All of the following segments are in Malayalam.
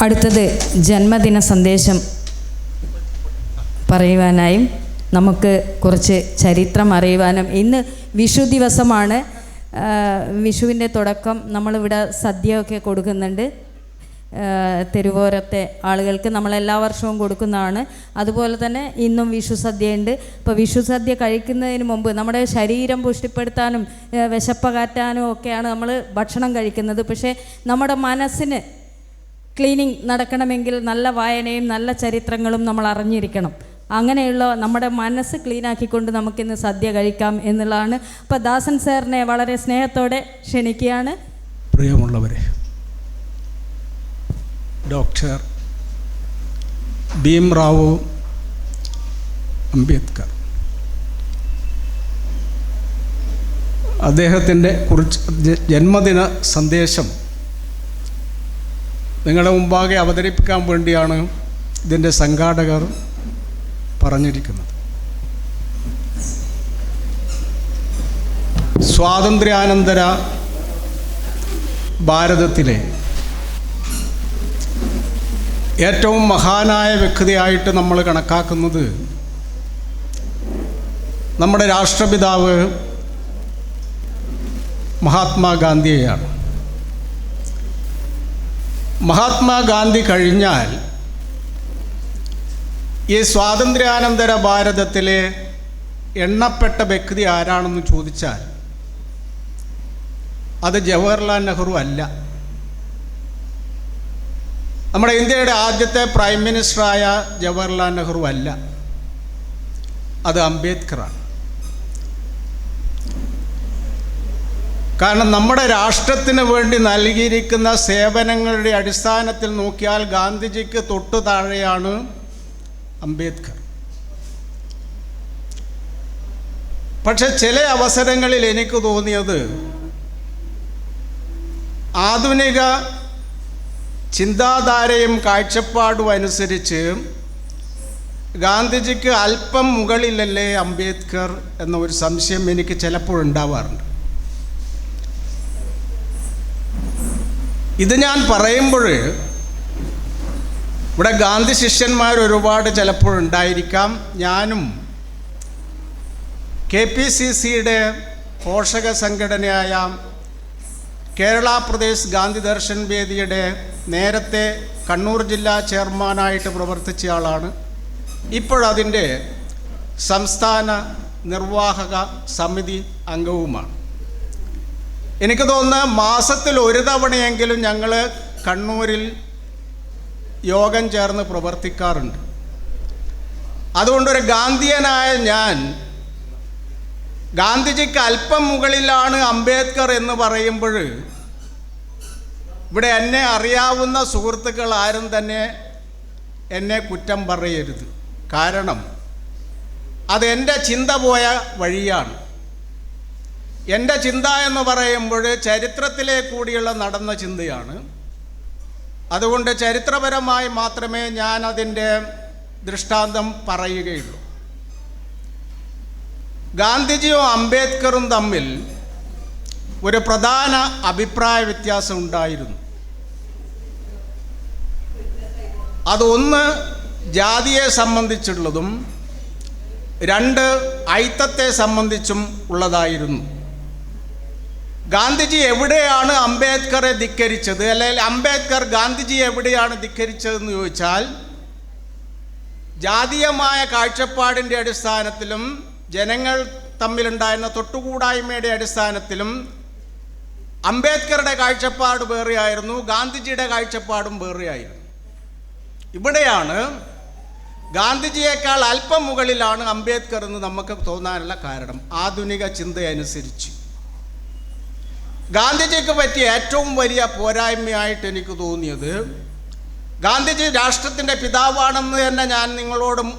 അടുത്തത് ജന്മദിന സന്ദേശം പറയുവാനായും നമുക്ക് കുറച്ച് ചരിത്രം അറിയുവാനും ഇന്ന് വിഷു ദിവസമാണ്. വിഷുവിൻ്റെ തുടക്കം നമ്മളിവിടെ സദ്യയൊക്കെ കൊടുക്കുന്നുണ്ട്. തെരുവോരത്തെ ആളുകൾക്ക് നമ്മളെല്ലാ വർഷവും കൊടുക്കുന്നതാണ്. അതുപോലെ തന്നെ ഇന്നും വിഷു സദ്യയുണ്ട്. അപ്പോൾ വിഷു സദ്യ കഴിക്കുന്നതിന് മുമ്പ് നമ്മുടെ ശരീരം പുഷ്ടിപ്പെടുത്താനും വിശപ്പകറ്റാനും ഒക്കെയാണ് നമ്മൾ ഭക്ഷണം കഴിക്കുന്നത്. പക്ഷേ നമ്മുടെ മനസ്സിന് ക്ലീനിങ് നടക്കണമെങ്കിൽ നല്ല വായനയും നല്ല ചരിത്രങ്ങളും നമ്മൾ അറിഞ്ഞിരിക്കണം. അങ്ങനെയുള്ള നമ്മുടെ മനസ്സ് ക്ലീനാക്കിക്കൊണ്ട് നമുക്കിന്ന് സദ്യ കഴിക്കാം എന്നുള്ളതാണ്. അപ്പോൾ ദാസൻ സാറിനെ വളരെ സ്നേഹത്തോടെ ക്ഷണിക്കുകയാണ്. പ്രിയമുള്ളവരെ, ഡോക്ടർ ഭീംറാവു അംബേദ്കർ അദ്ദേഹത്തിൻ്റെ കുറിച്ച് ജന്മദിന സന്ദേശം നിങ്ങളുടെ മുമ്പാകെ അവതരിപ്പിക്കാൻ വേണ്ടിയാണ് ഇതിൻ്റെ സംഘാടകർ പറഞ്ഞിരിക്കുന്നത്. സ്വാതന്ത്ര്യാനന്തര ഭാരതത്തിലെ ഏറ്റവും മഹാനായ വ്യക്തിയായിട്ട് നമ്മൾ കണക്കാക്കുന്നത് നമ്മുടെ രാഷ്ട്രപിതാവ് മഹാത്മാഗാന്ധിയെയാണ്. മഹാത്മാഗാന്ധി കഴിഞ്ഞാൽ ഈ സ്വാതന്ത്ര്യാനന്തര ഭാരതത്തിലെ എണ്ണപ്പെട്ട വ്യക്തി ആരാണെന്ന് ചോദിച്ചാൽ അത് ജവഹർലാൽ നെഹ്റു അല്ല. നമ്മുടെ ഇന്ത്യയുടെ ആദ്യത്തെ പ്രൈം മിനിസ്റ്ററായ ജവഹർലാൽ നെഹ്റു അല്ല, അത് അംബേദ്കറാണ്. കാരണം നമ്മുടെ രാഷ്ട്രത്തിന് വേണ്ടി നൽകിയിരിക്കുന്ന സേവനങ്ങളുടെ അടിസ്ഥാനത്തിൽ നോക്കിയാൽ ഗാന്ധിജിക്ക് തൊട്ടു താഴെയാണ് അംബേദ്കർ. പക്ഷെ ചില അവസരങ്ങളിൽ എനിക്ക് തോന്നിയത് ആധുനിക ചിന്താധാരയും കാഴ്ചപ്പാടും അനുസരിച്ച് ഗാന്ധിജിക്ക് അല്പം മുകളിലല്ലേ അംബേദ്കർ എന്ന ഒരു സംശയം എനിക്ക് ചിലപ്പോഴുണ്ടാവാറുണ്ട്. ഇത് ഞാൻ പറയുമ്പോൾ ഇവിടെ ഗാന്ധി ശിഷ്യന്മാർ ഒരുപാട് ചിലപ്പോഴുണ്ടായിരിക്കാം. ഞാനും KPCCയുടെ പോഷക സംഘടനയായ കേരള പ്രദേശ് ഗാന്ധി ദർശൻ വേദിയുടെ നേരത്തെ കണ്ണൂർ ജില്ലാ ചെയർമാനായിട്ട് പ്രവർത്തിച്ച ആളാണ്. ഇപ്പോഴതിൻ്റെ സംസ്ഥാന നിർവാഹക സമിതി അംഗവുമാണ്. എനിക്ക് തോന്നുന്നത് മാസത്തിൽ ഒരു തവണയെങ്കിലും ഞങ്ങൾ കണ്ണൂരിൽ യോഗം ചേർന്ന് പ്രവർത്തിക്കാറുണ്ട്. അതുകൊണ്ടൊരു ഗാന്ധിയനായ ഞാൻ ഗാന്ധിജിക്ക് അല്പം മുകളിലാണ് അംബേദ്കർ എന്ന് പറയുമ്പോൾ ഇവിടെ എന്നെ അറിയാവുന്ന സുഹൃത്തുക്കൾ ആരും തന്നെ എന്നെ കുറ്റം പറയരുത്. കാരണം അതെൻ്റെ ചിന്ത പോയ വഴിയാണ്. എൻ്റെ ചിന്ത എന്ന് പറയുമ്പോൾ ചരിത്രത്തിലെ കൂടിയുള്ള നടന്ന ചിന്തയാണ്. അതുകൊണ്ട് ചരിത്രപരമായി മാത്രമേ ഞാൻ അതിൻ്റെ ദൃഷ്ടാന്തം പറയുകയുള്ളൂ. ഗാന്ധിജിയും അംബേദ്കറും തമ്മിൽ ഒരു പ്രധാന അഭിപ്രായ വ്യത്യാസം ഉണ്ടായിരുന്നു. അതൊന്ന് ജാതിയെ സംബന്ധിച്ചുള്ളതും രണ്ട് ഐത്തത്തെ സംബന്ധിച്ചും ഉള്ളതായിരുന്നു. ഗാന്ധിജി എവിടെയാണ് അംബേദ്കറെ ധിക്കരിച്ചത്, അല്ലെങ്കിൽ അംബേദ്കർ ഗാന്ധിജി എവിടെയാണ് ധിക്കരിച്ചതെന്ന് ചോദിച്ചാൽ ജാതീയമായ കാഴ്ചപ്പാടിൻ്റെ അടിസ്ഥാനത്തിലും ജനങ്ങൾ തമ്മിലുണ്ടായിരുന്ന തൊട്ടുകൂടായ്മയുടെ അടിസ്ഥാനത്തിലും അംബേദ്കറുടെ കാഴ്ചപ്പാട് വേറെയായിരുന്നു, ഗാന്ധിജിയുടെ കാഴ്ചപ്പാടും വേറെയായിരുന്നു. ഇവിടെയാണ് ഗാന്ധിജിയേക്കാൾ അല്പം മുകളിലാണ് അംബേദ്കർ എന്ന് നമുക്ക് തോന്നാനുള്ള കാരണം. ആധുനിക ചിന്തയനുസരിച്ച് ഗാന്ധിജിക്ക് പറ്റിയ ഏറ്റവും വലിയ പോരായ്മയായിട്ട് എനിക്ക് തോന്നിയത്, ഗാന്ധിജി രാഷ്ട്രത്തിൻ്റെ പിതാവാണെന്ന് തന്നെ ഞാൻ നിങ്ങളോടും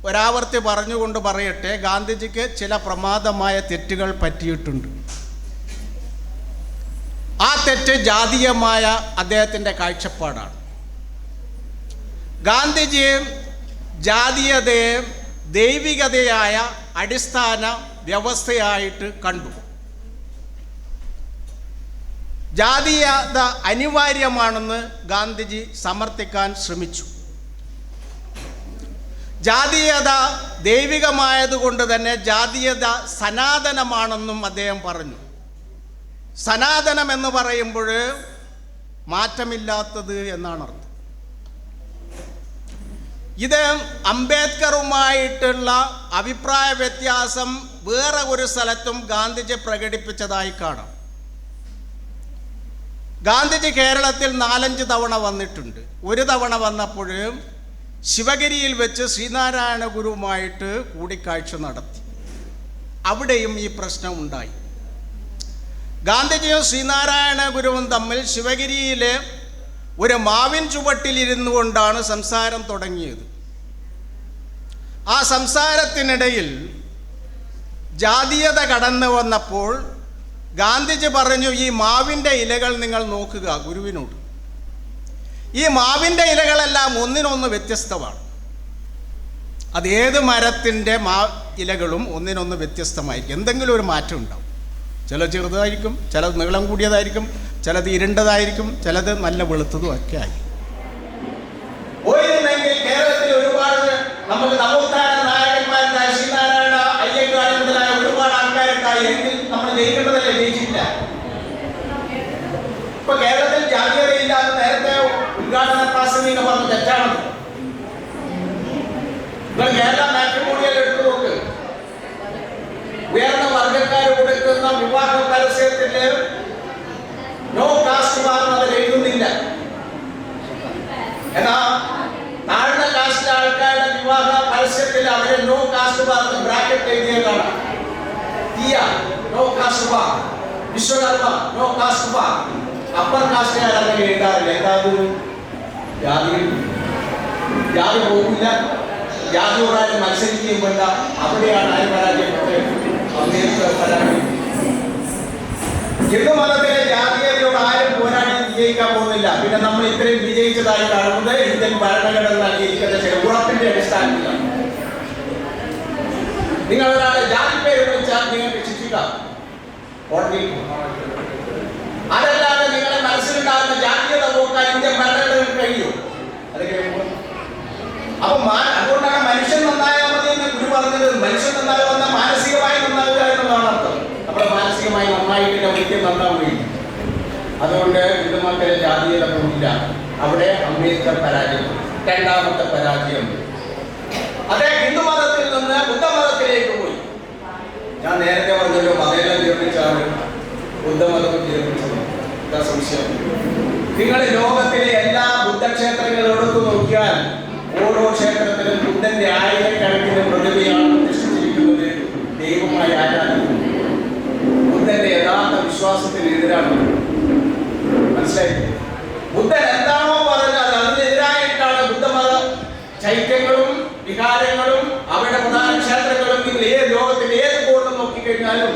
ഒരാവർത്തി പറഞ്ഞുകൊണ്ട് പറയട്ടെ, ഗാന്ധിജിക്ക് ചില പ്രമാദമായ തെറ്റുകൾ പറ്റിയിട്ടുണ്ട്. ആ തെറ്റ് ജാതീയമായ അദ്ദേഹത്തിൻ്റെ കാഴ്ചപ്പാടാണ്. ഗാന്ധിജി ജാതീയതയെ ദൈവികതയായ അടിസ്ഥാന വ്യവസ്ഥയായിട്ട് കണ്ടു. ജാതീയത അനിവാര്യമാണെന്ന് ഗാന്ധിജി സമർത്ഥിക്കാൻ ശ്രമിച്ചു. ജാതീയത ദൈവികമായതുകൊണ്ട് തന്നെ ജാതീയത സനാതനമാണെന്നും അദ്ദേഹം പറഞ്ഞു. സനാതനം എന്ന് പറയുമ്പോൾ മാറ്റമില്ലാത്തത് എന്നാണ് അർത്ഥം. ഇത് അംബേദ്കറുമായിട്ടുള്ള അഭിപ്രായ വ്യത്യാസം വേറെ ഒരു സ്ഥലത്തും ഗാന്ധിജി പ്രകടിപ്പിച്ചതായി കാണാം. ഗാന്ധിജി കേരളത്തിൽ 4-5 തവണ വന്നിട്ടുണ്ട്. ഒരു തവണ വന്നപ്പോൾ ശിവഗിരിയിൽ വെച്ച് ശ്രീനാരായണ ഗുരുവുമായിട്ട് കൂടിക്കാഴ്ച നടത്തി. അവിടെയും ഈ പ്രശ്നം ഉണ്ടായി. ഗാന്ധിജിയും ശ്രീനാരായണ ഗുരുവും തമ്മിൽ ശിവഗിരിയിലെ ഒരു മാവിൻ ചുവട്ടിലിരുന്നു കൊണ്ടാണ് സംസാരം തുടങ്ങിയത്. ആ സംസാരത്തിനിടയിൽ ജാതീയത കടന്നു വന്നപ്പോൾ ഗാന്ധിജി പറഞ്ഞു, ഈ മാവിൻ്റെ ഇലകൾ നിങ്ങൾ നോക്കുക ഗുരുവിനോട്. ഈ മാവിൻ്റെ ഇലകളെല്ലാം ഒന്നിനൊന്ന് വ്യത്യസ്തമാണ്. അത് ഏത് മരത്തിൻ്റെ ഇലകളും ഒന്നിനൊന്ന് വ്യത്യസ്തമായിരിക്കും. എന്തെങ്കിലും ഒരു മാറ്റം ഉണ്ടാവും. ചിലത് ചെറുതായിരിക്കും, ചിലത് നീളം കൂടിയതായിരിക്കും, ചിലത് ഇരുണ്ടതായിരിക്കും, ചിലത് നല്ല വെളുത്തതും ഒക്കെ ആയി. പോയിരുന്നെങ്കിൽ കേരളത്തിൽ ഒരുപാട് നമുക്ക് നവോത്ഥാന നായകന്മാരുണ്ടായി, ശ്രീനാരായണ അയ്യങ്കാളി മുതലായ ഒരുപാട് ആൾക്കാരുണ്ടായി. എങ്കിൽ നമ്മൾ ജയിക്കേണ്ടതല്ലേ? ജയിച്ചില്ല. ഇപ്പൊ കേരളത്തിൽ ജാതീയതയില്ലാതെ നേരത്തെ ഉദ്ഘാടന പ്രാസംഗിക പറഞ്ഞു തെറ്റാണത്. നിങ്ങൾ കേരള മാട്രിമോണിയൽ എടുത്തു നോക്ക്. ഉയർന്ന വർഗക്കാർ കൊടുക്കുന്ന വിവാഹ പരസ്യത്തില് നോ കാസ്റ്റ് ബാർന്ന് അവർ എഴുതുന്നില്ല. എന്നാ താഴ്ന്ന കാസ്റ്റ് ആൾക്കാരുടെ വിവാഹ പരസ്യത്തിൽ അവര് നോ കാസ്റ്റ് ബാർന്ന് ബ്രാക്കറ്റ് എഴുതിയ കാണാം. Thiyya no caste bar, Vishwakarma no caste bar. Upper കാസ്റ്റുകാർ അങ്ങനെ എഴുതാറില്ല. എന്തായാലും ജാതി പോകില്ല. ജാതിയോടാരും മത്സരിക്കുകയും വേണ്ട. അവിടെയാണ് ആര് പരാജയപ്പെട്ടത്? അംബേദ്കർ പരാജയം. ഹിന്ദു മതത്തിലെ ജാതീയതയോട് ആരും പോരാടി വിജയിക്കാൻ പോകുന്നില്ല. പിന്നെ നമ്മൾ ഇത്രയും വിജയിച്ചതായി കാണുന്നത് ഇന്ത്യൻ ഭരണഘടന നൽകിയിരിക്കുന്ന ചില ഉറപ്പിന്റെ അടിസ്ഥാനത്തിലാണ്. നിങ്ങൾ ഒരാളെ ജാതി പേര് വിളിച്ചാൽ നിങ്ങൾക്ക് ശിക്ഷിക്കാം. അതല്ലാതെ നിങ്ങളുടെ മനസ്സിലുണ്ടാകുന്ന ജാതീയത നോക്കാൻ ഇന്ത്യൻ ഭരണഘടനയിൽ കഴിയും. അപ്പൊ അതുകൊണ്ടാണ് മനുഷ്യൻ നന്നായാൽ മതി എന്ന് ഗുരു പറഞ്ഞത്. മനുഷ്യൻ നന്നായി വന്നാൽ മാനസികമായി നന്നാവുക എന്നുള്ളതാണ് അർത്ഥം. നമ്മുടെ മാനസികമായി നന്നായിട്ടില്ല, ഒരിക്കലും നന്നാവുകയില്ല. അതുകൊണ്ട് ഹിന്ദുമതത്തിലെ ജാതീയത പോയില്ല. അവിടെ അംബേദ്കർ പരാജയം. രണ്ടാമത്തെ പരാജയം അതേ ഹിന്ദുമതത്തിൽ നിന്ന് ബുദ്ധമതത്തിലേക്ക് പോയി. ഞാൻ നേരത്തെ പറഞ്ഞല്ലോ, മതേതര നിർമ്മിച്ചാണ് ബുദ്ധമതം നിർമ്മിച്ചത്. എന്താ സംശയം? നിങ്ങൾ ലോകത്തിലെ എല്ലാ ബുദ്ധക്ഷേത്രങ്ങളും എടുത്തു നോക്കിയാൽ ഓരോ ക്ഷേത്രത്തിലും ബുദ്ധന്റെ ആയിരക്കണക്കിന് പ്രതിമയാണ് പ്രതിഷ്ഠിച്ചിരിക്കുന്നത്. ദൈവമായി ആരാധിക്കുന്നു. ബുദ്ധന്റെ യഥാർത്ഥ വിശ്വാസത്തിനെതിരാണ്. മനസ്സിലായി? ബുദ്ധൻ എന്താണോ പറഞ്ഞത് അതിനെതിരായിട്ടാണ് ബുദ്ധമത ചൈത്യങ്ങളും വികാരങ്ങളും അവരുടെ പ്രധാന ക്ഷേത്രങ്ങളും. നിങ്ങൾ ഏത് ലോകത്തിന്റെ ഏത് കോട്ടം നോക്കിക്കഴിഞ്ഞാലും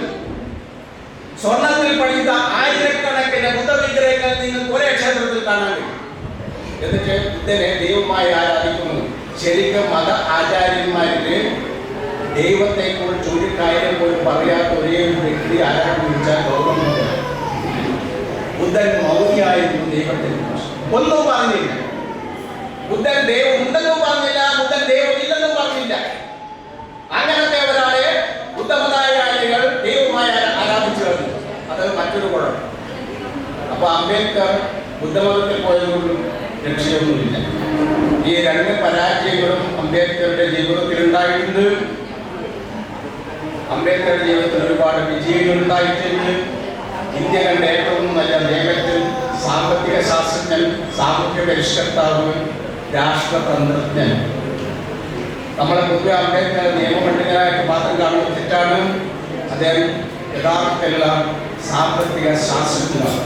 സ്വർണത്തിൽ പണിത ആയിരക്കണക്കിന് ബുദ്ധവിഗ്രഹങ്ങൾ നിങ്ങൾക്ക് ഒരേ ക്ഷേത്രത്തിൽ കാണാൻ കഴിയും. എന്നിട്ട് ബുദ്ധനെ ദൈവമായി ആരാധിക്കുന്നു. ശരിക്കും മത ആചാര്യന്മാരില് ദൈവത്തെ കുറിച്ച് ഒരു കാര്യം പോലും പറയാത്ത ഒരേ ഒരു വ്യക്തി ആരാണെന്ന് ചോദിച്ചാൽ ഗൗതമ ബുദ്ധൻ. ബുദ്ധൻ മൗനിയായിരുന്നു. ദൈവത്തെ കുറിച്ച് ഒന്നും പറഞ്ഞില്ല. ബുദ്ധൻ ദൈവം ഉണ്ടെന്നും പറഞ്ഞില്ല, ബുദ്ധൻ ദൈവം ഇല്ലെന്നും പറഞ്ഞില്ല. അങ്ങനത്തെ ഒരാളെ ബുദ്ധമതാചാര്യകൾ ദൈവമായി ആരാധിച്ചു കഴിഞ്ഞു. അത് മറ്റൊരു കുഴപ്പം. അപ്പൊ അംബേദ്കർ ബുദ്ധമതത്തിൽ പോയതുകൊണ്ടും രക്ഷയൊന്നുമില്ല. ഈ രണ്ട് പരാജയങ്ങളും അംബേദ്കറുടെ ജീവിതത്തിൽ ഉണ്ടായിട്ടുണ്ട്. അംബേദ്കറുടെ ജീവിതത്തിൽ ഒരുപാട് വിജയങ്ങൾ ഉണ്ടായിട്ടുണ്ട്. ഇന്ത്യ കണ്ട ഏറ്റവും നല്ല നിയമത്തിൽ സാമ്പത്തിക ശാസ്ത്രജ്ഞൻ, സാമൂഹ്യ പരിഷ്കർത്താവ്, രാഷ്ട്രതന്ത്രജ്ഞൻ. നമ്മളെ പൊതുവെ അംബേദ്കർ നിയമപണ്ഡിതനായിട്ട് മാത്രം കാണുന്നത് തെറ്റാണ്. അദ്ദേഹം യഥാർത്ഥത്തിലുള്ള സാമ്പത്തിക ശാസ്ത്രജ്ഞനാണ്.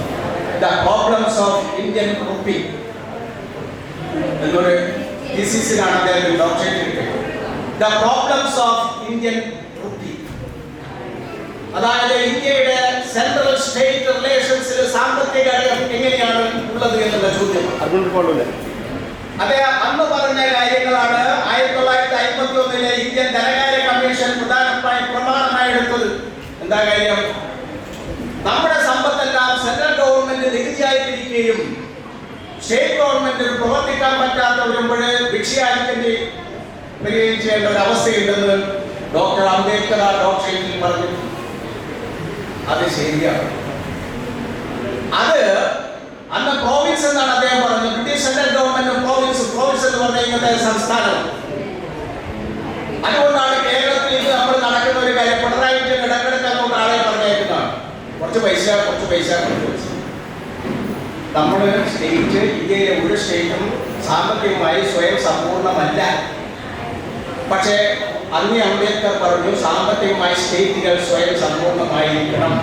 The problems of Indian rupee എന്നൊരു തീസിസിലാണ് അദ്ദേഹം ഡോക്ടറേറ്റ് എടുക്കുന്നത്. The problems of Indian rupee, അതായത് ഇന്ത്യയുടെ സെൻട്രൽ സ്റ്റേറ്റ് റിലേഷൻസിൽ സാമ്പത്തിക ഘടകം എങ്ങനെയാണ് ഉള്ളത് എന്നുള്ള ചോദ്യം. അദ്ദേഹം അന്ന് പറഞ്ഞ കാര്യങ്ങളാണ് 1951 ഇന്ത്യൻ ധനകാര്യ കമ്മീഷൻ പ്രമാണമായി എടുത്തത്. എന്താ കാര്യം? നമ്മുടെ സമ്പത്തെല്ലാം സെൻട്രൽ ഗവൺമെന്റ് ഗവൺമെന്റ് നികുതിയായിരിക്കുകയും സ്റ്റേറ്റ് ഗവൺമെന്റിന് പ്രവർത്തിക്കാൻ പറ്റാത്ത വരുമ്പോൾ ഭിക്ഷയായിരിക്കേണ്ടി വരികയും ചെയ്യേണ്ട ഒരു അവസ്ഥയുണ്ടെന്ന് ഡോക്ടർ അംബേദ്കർ ആ ഡോക്ടറേറ്റിൽ പറഞ്ഞു. അത് ശരിയാണ്. അത് അന്ന് പ്രോവിൻസ് എന്നാണ് അദ്ദേഹം പറഞ്ഞത്. ബ്രിട്ടീഷ് സെൻട്രൽ ഗവൺമെന്റ് പ്രോവിൻസ് എന്ന് പറഞ്ഞ ഇന്നത്തെ സംസ്ഥാനം. അതുകൊണ്ടാണ് കേരളത്തിൽ ഇത് നമ്മൾ നടക്കുന്ന ഒരു കാര്യം. പിണറായി വിജയൻ ഇടക്കിടക്ക് അങ്ങോട്ട് ആളെ പറഞ്ഞേക്കുന്നതാണ്, കുറച്ച് പൈസ. നമ്മൾ സ്റ്റേറ്റ്, ഇന്ത്യയിലെ ഒരു സ്റ്റേറ്റും സാമ്പത്തികമായി സ്വയം സമ്പൂർണ്ണമല്ല. പക്ഷേ അന്ന് അംബേദ്കർ പറഞ്ഞു സാമ്പത്തികമായി സ്റ്റേറ്റുകൾ സ്വയം സമ്പൂർണ്ണമായിരിക്കണം.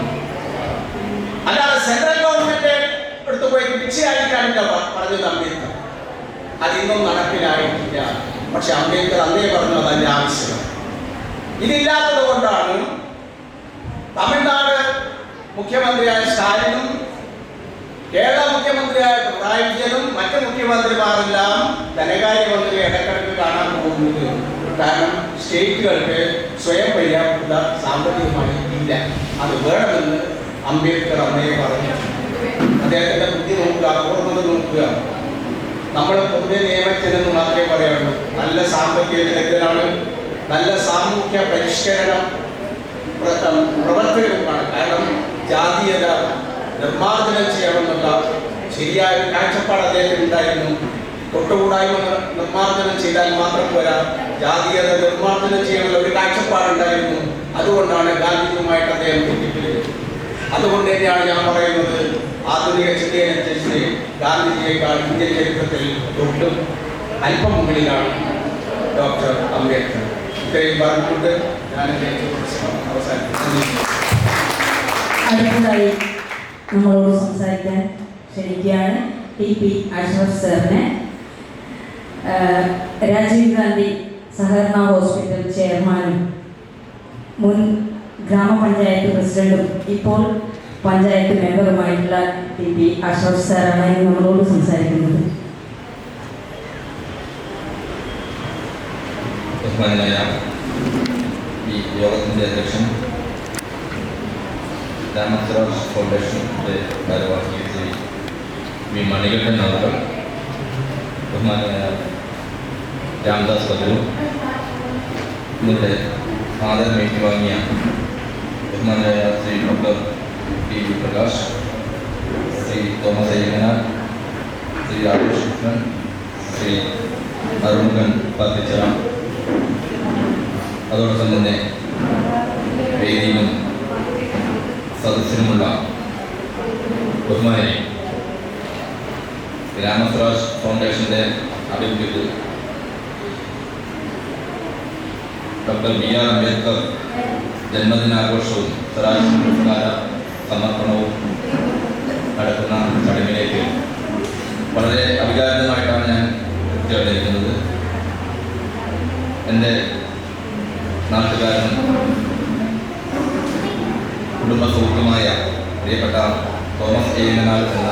അല്ലാതെ സെൻട്രൽ ഗവൺമെന്റ് എടുത്തു പോയി ഭിക്ഷയായിരിക്കാനില്ല പറഞ്ഞത് അംബേദ്കർ. അതിന്നും നടപ്പിലായിട്ടില്ല. പക്ഷെ അംബേദ്കർ അന്നേ പറഞ്ഞു അതല്ല ആവശ്യം. ഇതില്ലാത്തത് കൊണ്ടാണ് തമിഴ്നാട് മുഖ്യമന്ത്രിയായ സ്റ്റാലിനും കേരള മുഖ്യമന്ത്രിയായ പിണറായി വിജയനും മറ്റ് മുഖ്യമന്ത്രിമാരെല്ലാം ധനകാര്യമന്ത്രിയെ ഇടക്കിടക്ക് കാണാൻ പോകുന്നത്. കാരണം സ്റ്റേറ്റുകൾക്ക് സ്വയം പര്യാപ്തത സാമ്പത്തികമായി ഇല്ല. അത് വേണമെന്ന് അംബേദ്കർ അന്നേ പറഞ്ഞു. അദ്ദേഹത്തിന്റെ ബുദ്ധി നോക്കുക, ഓർമ്മത് നോക്കുക. നമ്മൾ പൊതുവെ നിയമത്തിനെന്ന് മാത്രമേ പറയാറുള്ളൂ. നല്ല സാമ്പത്തിക വിദഗ്ധനാണ്, നല്ല സാമൂഹ്യ പരിഷ്കരണം പ്രവർത്തകരുമാണ്. കാരണം ജാതീയത നിർമ്മാർജ്ജനം ചെയ്യണമെന്നുള്ള ശരിയായ കാഴ്ചപ്പാട് അദ്ദേഹത്തിന് ഉണ്ടായിരുന്നു. തൊട്ടുകൂടായ്മ നിർമ്മാർജ്ജനം ചെയ്താൽ മാത്രം പോരാ, ജാതീയത നിർമ്മാർജ്ജനം ചെയ്യാനുള്ള ഒരു കാഴ്ചപ്പാടുണ്ടായിരുന്നു. അതുകൊണ്ടാണ് ഗാന്ധിജിയുമായിട്ട് അദ്ദേഹം തെറ്റിപ്പിരിച്ചത്. അതുകൊണ്ട് തന്നെയാണ് ഞാൻ പറയുന്നത്, ആധുനിക ചിന്തയനുസരിച്ച് ഗാന്ധിജിയേക്കാൾ ഇന്ത്യൻ ചരിത്രത്തിൽ തൊട്ടും അല്പം മുകളിലാണ് ഡോക്ടർ അംബേദ്കർ. ഇത്രയും പറഞ്ഞുകൊണ്ട് ഞാൻ അവസാനിപ്പിക്കുന്നു. അടുത്തതായി നമ്മളോട് സംസാരിക്കാൻ ക്ഷണിക്കുകയാണ് TP അഷ്റഫ് സാറിനെ. രാജീവ് ഗാന്ധി സഹകരണ ഹോസ്പിറ്റൽ ചെയർമാനും മുൻ ഗ്രാമപഞ്ചായത്ത് പ്രസിഡന്റും ഇപ്പോൾ പഞ്ചായത്ത് മെമ്പറുമായിട്ടുള്ള TP അഷ്റഫ് സാറാണ് നമ്മളോട് സംസാരിക്കുന്നത്. ബഹുമാനായ ഈ യോഗത്തിൻ്റെ അധ്യക്ഷൻ രാമസ്വരാജ് ഫൗണ്ടേഷൻ്റെ ഭാരവാഹി ശ്രീ വി മണികണ്ഠൻ അവർ, ബഹുമാനായ രാംദാസ് ബദൂർ, ഇന്നിവിടെ ആദരം ഏറ്റുവാങ്ങിയ ബഹുമാനായ Shri doctor P. Prakash, Shri Thomas Ayyanganar, Shri Rajesh Krishnan, Shri Arumughan Pathichira, അതോടൊപ്പം തന്നെ വേദിയിലും സദസ്സിലുമുള്ള ബഹുമാനെ, ഗ്രാമസ്വരാജ് ഫൗണ്ടേഷൻ്റെ ആഭിമുഖ്യത്തിൽ ഡോക്ടർ B.R. അംബേദ്കർ ജന്മദിനാഘോഷവും സ്വരാജ് പുരസ്കാര സമർപ്പണവും നടക്കുന്ന ചടങ്ങിലേക്ക് വളരെ അവിചാരിതമായിട്ടാണ് ഞാൻ എത്തിക്കൊണ്ടിരിക്കുന്നത്. എൻ്റെ നാട്ടുകാരനും കുടുംബ സുഹൃത്തുമായ പ്രിയപ്പെട്ട തോമസ് അയ്യങ്ങനാർ എന്ന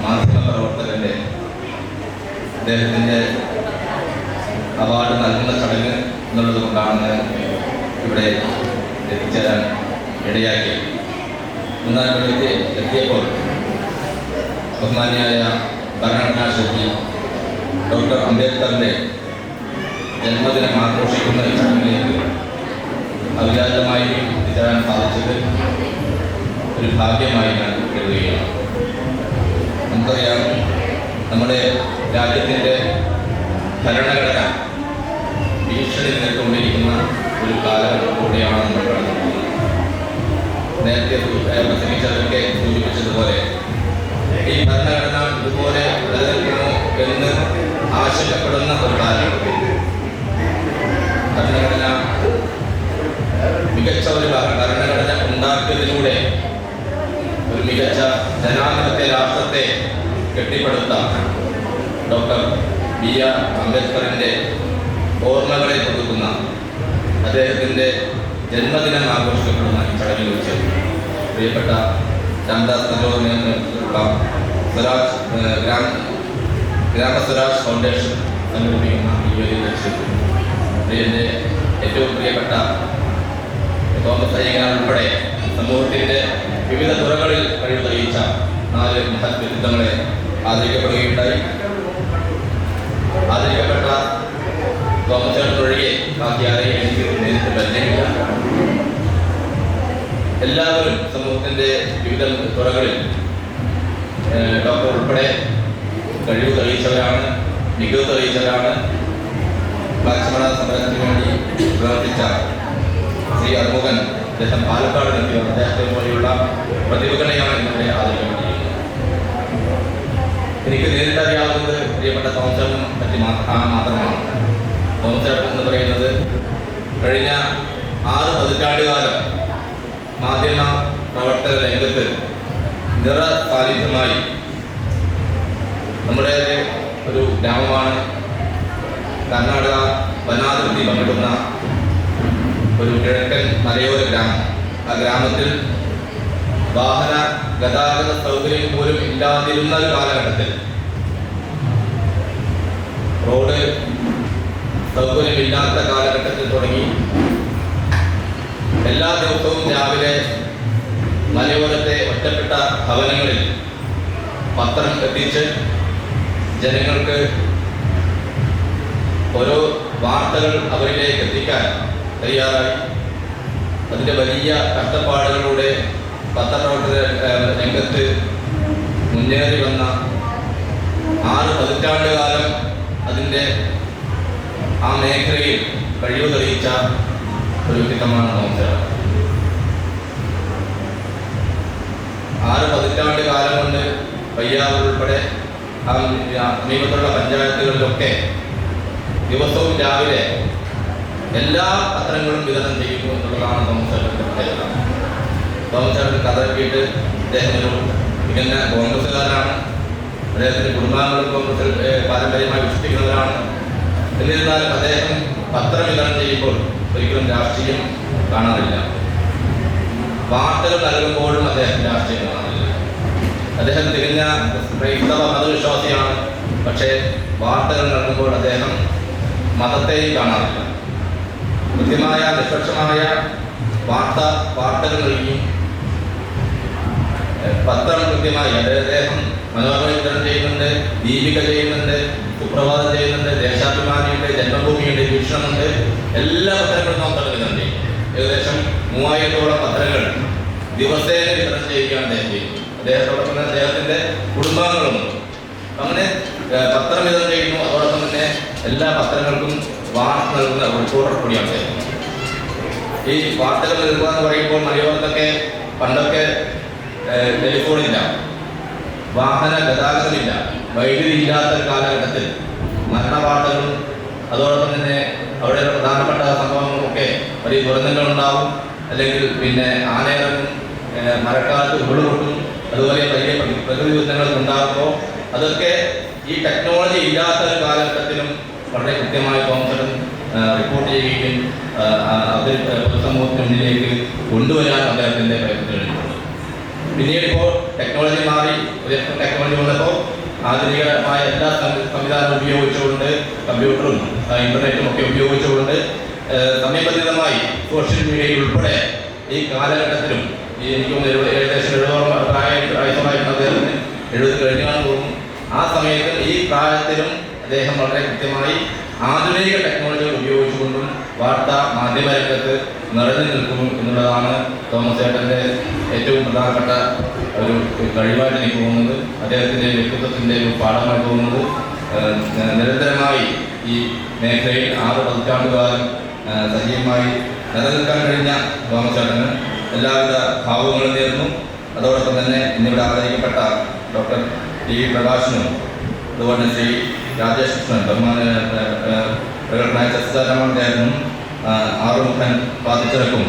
മാധ്യമ പ്രവർത്തകൻ്റെ അദ്ദേഹത്തിൻ്റെ അവാർഡ് നൽകുന്ന ചടങ്ങ് എന്നുള്ളത് കൊണ്ടാണ് ഇവിടെ എത്തിച്ചേരാൻ ഇടയാക്കി. എന്നാൽ ഇവിടെ എത്തിയപ്പോൾ ബഹുമാന്യായ ഭരണഘടനാ ശില്പി ഡോക്ടർ അംബേദ്കറിൻ്റെ ജന്മദിനം ആഘോഷിക്കുന്ന ഈ ചടങ്ങിലേക്ക് അവിചാരിതമായി എത്തിച്ചേരാൻ സാധിച്ചത് ഒരു ഭാഗ്യമായി ഞാൻ കരുതുകയാണ്. നമുക്കറിയാം, നമ്മുടെ രാജ്യത്തിൻ്റെ ഭരണഘടന ഭീഷണി നേരിട്ടുകൊണ്ടിരിക്കുന്ന ഒരു കാലഘട്ടത്തിലൂടെയാണ് നമ്മൾ കടന്നുപോകുന്നത്. നേരത്തെ പ്രസംഗിച്ചതൊക്കെ സൂചിപ്പിച്ചതുപോലെ ഈ ഭരണഘടന ഇതുപോലെ നിലനിൽക്കുമോ എന്ന് ആശങ്കപ്പെടുന്ന ഒരു കാലഘട്ടത്തിൽ ഭരണഘടന മികച്ച ഒരു ഭരണഘടന ഉണ്ടാക്കിയതിലൂടെ ഒരു മികച്ച ജനാധിപത്യ രാഷ്ട്രത്തെ കെട്ടിപ്പടുത്ത ഡോക്ടർ B.R. അംബേദ്കറിൻ്റെ ഓർമ്മകളെ പുതുക്കുന്ന അദ്ദേഹത്തിൻ്റെ ജന്മദിനം ആഘോഷിക്കപ്പെടുന്ന ഈ ചടങ്ങിൽ വെച്ച് പ്രിയപ്പെട്ട രാംദാസ് ബദൂറിനെ ഗ്രാമസ്വരാജ് ഫൗണ്ടേഷൻ സംഘടിപ്പിക്കുന്ന ഈ വേദിയിൽ വെച്ച് എൻ്റെ ഏറ്റവും പ്രിയപ്പെട്ട തോമസ് അയ്യങ്ങനാർ ഉൾപ്പെടെ സമൂഹത്തിൻ്റെ വിവിധ തുറകളിൽ കഴിവ് തെളിയിച്ച 4 മഹത് വ്യക്തിത്വങ്ങളെ ആദരിക്കപ്പെടുകയുണ്ടായി. ആദരിക്കപ്പെട്ട തോമസ് ചേട്ടൻ ഒഴികെ ബാക്കി ആരെയും എനിക്ക് നേരിട്ട് പരിചയമില്ല. എല്ലാവരും സമൂഹത്തിൻ്റെ വിവിധ തുറകളിൽ ഡോക്ടർ ഉൾപ്പെടെ കഴിവ് തെളിയിച്ചവരാണ്, മികവ് തെളിയിച്ചവരാണ്. ഭക്ഷണ സമരത്തിന് വേണ്ടി പ്രവർത്തിച്ച ശ്രീ അറുമുഖൻ, അദ്ദേഹം പാലക്കാട് നിൽക്കുകയാണ്. അദ്ദേഹത്തെ പോലെയുള്ള പ്രതിഭകളെയാണ് ഇന്നിവിടെ ആദരിക്കപ്പെട്ടിരിക്കുന്നത്. എനിക്ക് നേരിട്ടറിയാവുന്നത് പ്രിയപ്പെട്ട തോമസ് ചേട്ടനെ പറ്റി മാത്രമാണ്. തോമസ് ചേട്ടൻ എന്ന് പറയുന്നത് കഴിഞ്ഞ 6 പതിറ്റാണ്ടുകാലം മാധ്യമ പ്രവർത്തന രംഗത്ത് നിറ സാന്നിധ്യമായി. നമ്മുടെ ഒരു ഗ്രാമമാണ്, കർണാടക വനാതിർത്തി പങ്കിടുന്ന ഒരു കിഴക്കൻ മലയോര ഗ്രാമം. ആ ഗ്രാമത്തിൽ വാഹന ഗതാഗത സൗകര്യം പോലും ഇല്ലാതിരുന്ന ഒരു കാലഘട്ടത്തിൽ റോഡ് സൗകര്യമില്ലാത്ത കാലഘട്ടത്തിൽ തുടങ്ങി എല്ലാ ദിവസവും രാവിലെ മലയോരത്തെ ഒറ്റപ്പെട്ട ഭവനങ്ങളിൽ പത്രം എത്തിച്ച് ജനങ്ങൾക്ക് ഓരോ വാർത്തകൾ അവരിലേക്ക് എത്തിക്കാൻ തയ്യാറായി. അതിൻ്റെ വലിയ കഷ്ടപ്പാടുകളിലൂടെ പത്രപ്രവർത്തന രംഗത്ത് മുന്നേറി വന്ന 6 പതിറ്റാണ്ടുകാലം അതിൻ്റെ ആ മേഖലയിൽ കഴിവ് തെളിയിച്ച ഒരു വ്യക്തിത്വമാണ് തോമസ് ചേട്ടൻ. 6 പതിറ്റാണ്ട് കാലം കൊണ്ട് പയ്യാവൂർ ഉൾപ്പെടെ സമീപത്തുള്ള പഞ്ചായത്തുകളിലൊക്കെ ദിവസവും രാവിലെ എല്ലാ പത്രങ്ങളും വിതരണം ചെയ്യുന്നു എന്നുള്ളതാണ് തോമസ് ചേട്ടൻ്റെ പ്രത്യേകത. തോമസ് ചേട്ടൻ കഥ കേട്ട് അദ്ദേഹം ഒരു മികന്ന കോൺഗ്രസ്സുകാരനാണ്. അദ്ദേഹത്തിൻ്റെ കുടുംബാംഗങ്ങളും കോൺഗ്രസിൽ പാരമ്പര്യമായി വിശ്വസിക്കുന്നവരാണ്. എന്നിരുന്നാലും അദ്ദേഹം പത്രം വിതരണം ചെയ്യുമ്പോൾ ഒരിക്കലും രാഷ്ട്രീയം കാണാറില്ല. വാർത്തകൾ നൽകുമ്പോഴും അദ്ദേഹം രാഷ്ട്രീയം കാണാറില്ല. അദ്ദേഹം തികഞ്ഞ ക്രൈസ്തവ മതവിശ്വാസിയാണ്. പക്ഷേ വാർത്തകൾ നൽകുമ്പോൾ അദ്ദേഹം മതത്തെയും കാണാറില്ല. കൃത്യമായ നിഷ്പക്ഷമായ വാർത്തകൾ നൽകിയും പത്രം കൃത്യമായി അദ്ദേഹം മനോരമ വിതരണം ചെയ്യുന്നുണ്ട്, ദീപിക ചെയ്യുന്നുണ്ട്, സുപ്രഭാതം ചെയ്യുന്നുണ്ട്, ദേശാഭിമാനിയുണ്ട്, ജന്മഭൂമിയുണ്ട്, വീക്ഷണമുണ്ട്. എല്ലാ പത്രങ്ങളും നാം വിതരണം ചെയ്യും. ഏകദേശം 3000-ഓളം പത്രങ്ങൾ ദിവസേന വിതരണം ചെയ്യുകയാണ് അദ്ദേഹം ചെയ്യുന്നത്. അദ്ദേഹത്തോടൊപ്പം തന്നെ അദ്ദേഹത്തിൻ്റെ കുടുംബാംഗങ്ങളുമുണ്ട്. അങ്ങനെ പത്രം വിതരണം ചെയ്യുന്നു. അതോടൊപ്പം തന്നെ എല്ലാ പത്രങ്ങൾക്കും വാർത്ത നൽകുന്ന റിപ്പോർട്ടർ കൂടിയാണ് അദ്ദേഹം. ഈ വാർത്തകൾ നൽകുക എന്ന് പറയുമ്പോൾ മലയോരത്തൊക്കെ പണ്ടൊക്കെ ടെലിഫോണില്ല, വാഹന ഗതാഗതമില്ല, വൈദ്യുതി ഇല്ലാത്ത ഒരു കാലഘട്ടത്തിൽ മരണവാർത്തകളും അതോടൊപ്പം തന്നെ അവിടെ പ്രധാനപ്പെട്ട സംഭവങ്ങളുമൊക്കെ വലിയ ദുരന്തങ്ങളുണ്ടാവും. അല്ലെങ്കിൽ പിന്നെ ആനയിറങ്ങും, മഴക്കാലത്ത് ഉരുളുപൊട്ടും, അതുപോലെ വലിയ പ്രകൃതി ദുരന്തങ്ങളൊക്കെ ഉണ്ടാകുമ്പോൾ അതൊക്കെ ഈ ടെക്നോളജി ഇല്ലാത്ത ഒരു കാലഘട്ടത്തിലും വളരെ കൃത്യമായി തോമസ് റിപ്പോർട്ട് ചെയ്യുകയും അത് പൊതുസമൂഹത്തിന് മുന്നിലേക്ക് കൊണ്ടുവരാൻ അദ്ദേഹത്തിൻ്റെ പ്രയത്നങ്ങളുണ്ട്. പിന്നീട് ഇപ്പോൾ ടെക്നോളജി മാറി, ടെക്നോളജി വന്നപ്പോൾ ആധുനികമായ എല്ലാ സംവിധാനവും ഉപയോഗിച്ചുകൊണ്ട്, കമ്പ്യൂട്ടറും ഇൻ്റർനെറ്റും ഒക്കെ ഉപയോഗിച്ചുകൊണ്ട് സമയബന്ധിതമായി സോഷ്യൽ മീഡിയയിൽ ഉൾപ്പെടെ ഈ കാലഘട്ടത്തിലും എനിക്ക് ഏകദേശം 70 പ്രായമായിരുന്ന അദ്ദേഹത്തിന് 70 കഴിഞ്ഞാണെന്ന് തോന്നുന്നു. ആ സമയത്ത് ഈ പ്രായത്തിലും അദ്ദേഹം വളരെ കൃത്യമായി ആധുനിക ടെക്നോളജികൾ ഉപയോഗിച്ചുകൊണ്ടും വാർത്താ മാധ്യമ രംഗത്ത് നിറഞ്ഞു നിൽക്കുന്നു എന്നുള്ളതാണ് തോമസ് ചേട്ടൻ്റെ ഏറ്റവും പ്രധാനപ്പെട്ട ഒരു കഴിവായിട്ട് എനിക്ക് തോന്നുന്നത്. അദ്ദേഹത്തിൻ്റെ വ്യക്തിത്വത്തിൻ്റെ ഒരു പാഠമായി തോന്നുന്നത് നിരന്തരമായി ഈ മേഖലയിൽ 6 പതിറ്റാണ്ടുകാലം സജീവമായി നിലനിൽക്കാൻ കഴിഞ്ഞ തോമസ് ചേട്ടന് എല്ലാവിധ ഭാവങ്ങളും നേരുന്നു. അതോടൊപ്പം തന്നെ ഇന്നിവിടെ ആദരിക്കപ്പെട്ട ഡോക്ടർ ടി പ്രകാശനും അതുപോലെ ശ്രീ രാജേഷ് കൃഷ്ണൻ പ്രകടനായ ചർച്ചാരാമനും ആറുമുഖൻ പാതിച്ചിറക്കും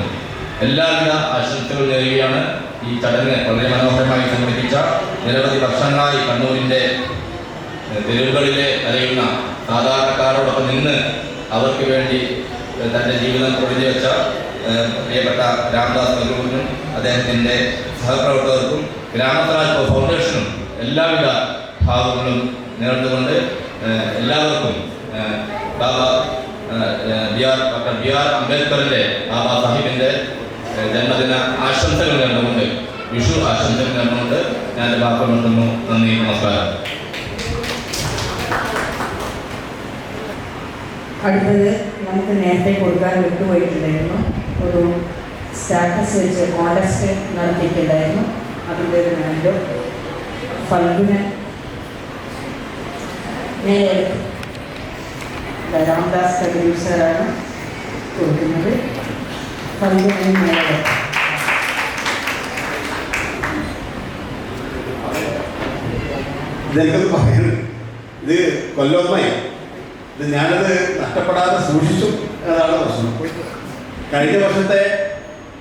എല്ലാവിധ ആശംസകൾ നേരുകയാണ്. ഈ ചടങ്ങ് വളരെ മനോഹരമായി സംഘടിപ്പിച്ച നിരവധി വർഷങ്ങളായി കണ്ണൂരിൻ്റെ തെരുവുകളിലെ അറിയുന്ന സാധാരണക്കാരോടൊപ്പം നിന്ന് അവർക്ക് വേണ്ടി തൻ്റെ ജീവിതം പൊഴിഞ്ഞു വെച്ച പ്രിയപ്പെട്ട രാംദാസ് നെഹ്റുവിനും അദ്ദേഹത്തിൻ്റെ സഹപ്രവർത്തകർക്കും ഗ്രാമസ്വരാജ് ഫൗണ്ടേഷനും എല്ലാവിധ ഭാവങ്ങളും നേർന്നുകൊണ്ട് എല്ലാവർക്കും ഡോക്ടർ ബി ആർ അംബേദ്കറിൻ്റെ ബാബാ സാഹിബിൻ്റെ ജന്മദിന ആശംസകൾ നേർന്നുകൊണ്ട് വിഷു ആശംസകൾ നേർന്നുകൊണ്ട് ഞാൻ എൻ്റെ വാക്കുകൾ നിർത്തുന്നു. നന്ദി, നമസ്കാരം. അടുത്തത് നമുക്ക് നേരത്തെ കൊടുക്കാൻ വിട്ടുപോയിട്ടുണ്ടായിരുന്നു. ഒരു സ്റ്റാറ്റസ് വെച്ച് കോൺടെസ്റ്റ് നടത്തിയിട്ടുണ്ടായിരുന്നു. അതിൻ്റെ ഒരു നാലോ ഫൽഗുനൻ രാംദാസ് കബീർ സാറാണ് കൊടുക്കുന്നത്. ഫൽഗുനൻ മേലെ ഇതെനിക്കത് പറയുന്നത് ഇത് കൊല്ലമായി ഇത് ഞാനത് നഷ്ടപ്പെടാതെ സൂക്ഷിച്ചു എന്നതാണ് പ്രശ്നം. കഴിഞ്ഞ വർഷത്തെ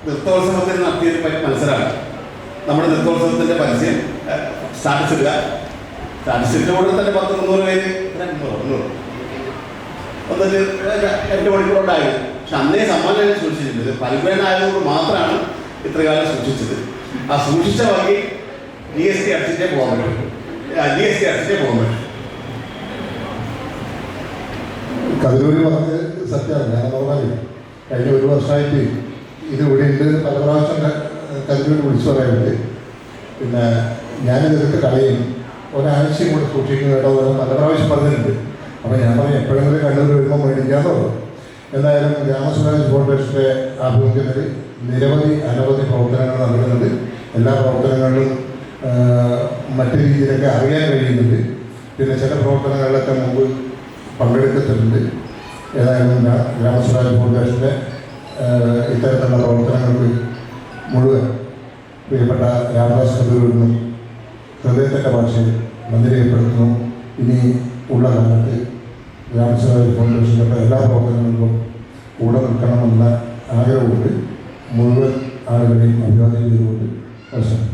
നൃത്തോത്സവത്തിൽ നടത്തിയൊരു മത്സരമാണ്. നമ്മുടെ നൃത്തോത്സവത്തിൻ്റെ പരസ്യം സ്റ്റാറ്റസ് ഇടുക. സ്റ്റാറ്റസ് ഇട്ടുകൊണ്ട് തന്നെ 100-300 പേര് 100 ഒന്നിട്ട് 8 മണിക്കൂറുണ്ടായിരുന്നു. പക്ഷെ അന്നേ സമ്മാനം സൂക്ഷിച്ചിട്ടുണ്ട്. പൽവേനായതുകൊണ്ട് മാത്രമാണ് ഇത്ര കാലം സൂക്ഷിച്ചത്. ആ സൂക്ഷിച്ച വകി GST അടിച്ചിട്ടേ പോകാൻ പറ്റും. കതിരൂര് പറഞ്ഞത് സത്യമാണ്. ഞാൻ പറഞ്ഞാൽ കഴിഞ്ഞ 1 വർഷമായിട്ട് ഇത് ഇവിടെ ഉണ്ട്. പല പ്രാവശ്യം കതിരൂര് വിളിച്ചു പറയാറുണ്ട്. പിന്നെ ഞാനിതൊക്കെ കളയും, ഒരാഴ്ചയും കൂടെ സൂക്ഷിക്കും കേട്ടോ പല പ്രാവശ്യം പറഞ്ഞിട്ടുണ്ട്. അപ്പോൾ ഞാൻ പറയും എപ്പോഴെങ്കിലും കണ്ണൂർ വരുമ്പോൾ മേടിക്കാമെന്ന് പറഞ്ഞു. എന്തായാലും ഗ്രാമസ്വരാജ് ഫൗണ്ടേഷൻ്റെ ആഭിമുഖ്യത്തിൽ അനവധി പ്രവർത്തനങ്ങൾ നടക്കുന്നുണ്ട്. എല്ലാ പ്രവർത്തനങ്ങളിലും മറ്റു രീതിയിലൊക്കെ അറിയാൻ കഴിയുന്നുണ്ട്. പിന്നെ ചില പ്രവർത്തനങ്ങളിലൊക്കെ മുമ്പ് പങ്കെടുത്തിട്ടുണ്ട്. ഏതായാലും ഗ്രാമസ്വരാജ് ഫൗണ്ടേഷൻ്റെ ഇത്തരത്തിലുള്ള പ്രവർത്തനങ്ങൾക്ക് മുഴുവൻ പ്രിയപ്പെട്ട രാമദാസ് കബീറിനും ഹൃദയത്തിൻ്റെ ഭാഷയിൽ നന്ദി രേഖപ്പെടുത്തുന്നു. ഇനി ഉള്ള കാലത്ത് ഗ്രാമസ്വരാജ് ഫൗണ്ടേഷൻ്റെ എല്ലാ പ്രവർത്തനങ്ങളിലും കൂടെ നിൽക്കണമെന്ന ആഗ്രഹമുണ്ട്. മുഴുവൻ ആളുകളെയും അഭിവാദ്യം ചെയ്തുകൊണ്ട് അവസാനിപ്പിക്കും.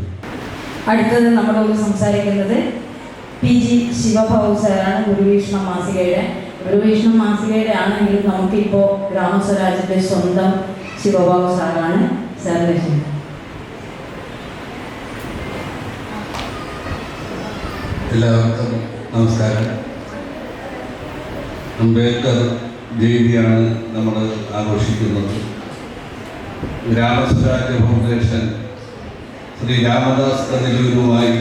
അടുത്തത് നമ്മളോട് സംസാരിക്കുന്നത് PG ശിവഭാവു സാറാണ്. ഗുരുവീക്ഷണം മാസികയുടെ ആണെങ്കിലും നമുക്കിപ്പോൾ ഗ്രാമസ്വരാജിൻ്റെ സ്വന്തം ശിവഭാവു സാറാണ്. സാറിൻ്റെ എല്ലാവർക്കും നമസ്കാരം. അംബേദ്കർ ജയന്തിയാണ് നമ്മൾ ആഘോഷിക്കുന്നത്. ഗ്രാമസ്വരാജ് ഫൗണ്ടേഷൻ ശ്രീ രാമദാസ് കതിരൂരുമായി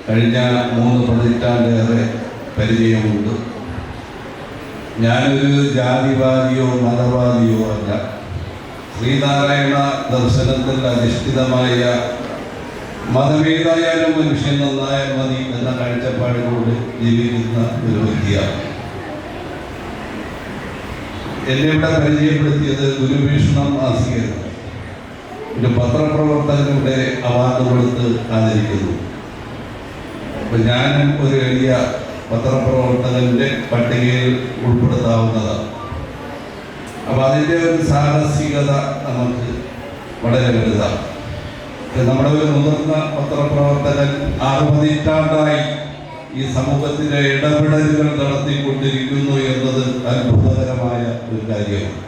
കഴിഞ്ഞ 3 പതിറ്റാണ്ടേറെ പരിചയമുണ്ട്. ഞാനൊരു ജാതിവാദിയോ മതവാദിയോ അല്ല. ശ്രീനാരായണ ദർശനത്തിൽ അധിഷ്ഠിതമായ മതമേതായാലും മനുഷ്യൻ നന്നായാൽ മതി എന്ന കാഴ്ചപ്പാടിലൂടെ ജീവിക്കുന്ന ഒരു വ്യക്തിയാണ്. എന്നെ ഇവിടെ പരിചയപ്പെടുത്തിയത് ഗുരുവീക്ഷണം മാസികയാണ്. ഒരു പത്രപ്രവർത്തകരുടെ അവാർഡ് കൊടുത്ത് ആദരിക്കുന്നു. അപ്പം ഞാനും ഒരു എളിയ പത്രപ്രവർത്തകൻ്റെ പട്ടികയിൽ ഉൾപ്പെടുത്താവുന്നതാണ്. അപ്പം അതിൻ്റെ ഒരു സാഹസികത നമുക്ക് വളരെ വലുതാണ്. നമ്മുടെ ഒരു മുതിർന്ന പത്രപ്രവർത്തകൻ 6 പതിറ്റാണ്ടായി ഈ സമൂഹത്തിലെ ഇടപെടലുകൾ നടത്തിക്കൊണ്ടിരിക്കുന്നു എന്നത് അത്ഭുതകരമായ ഒരു കാര്യമാണ്.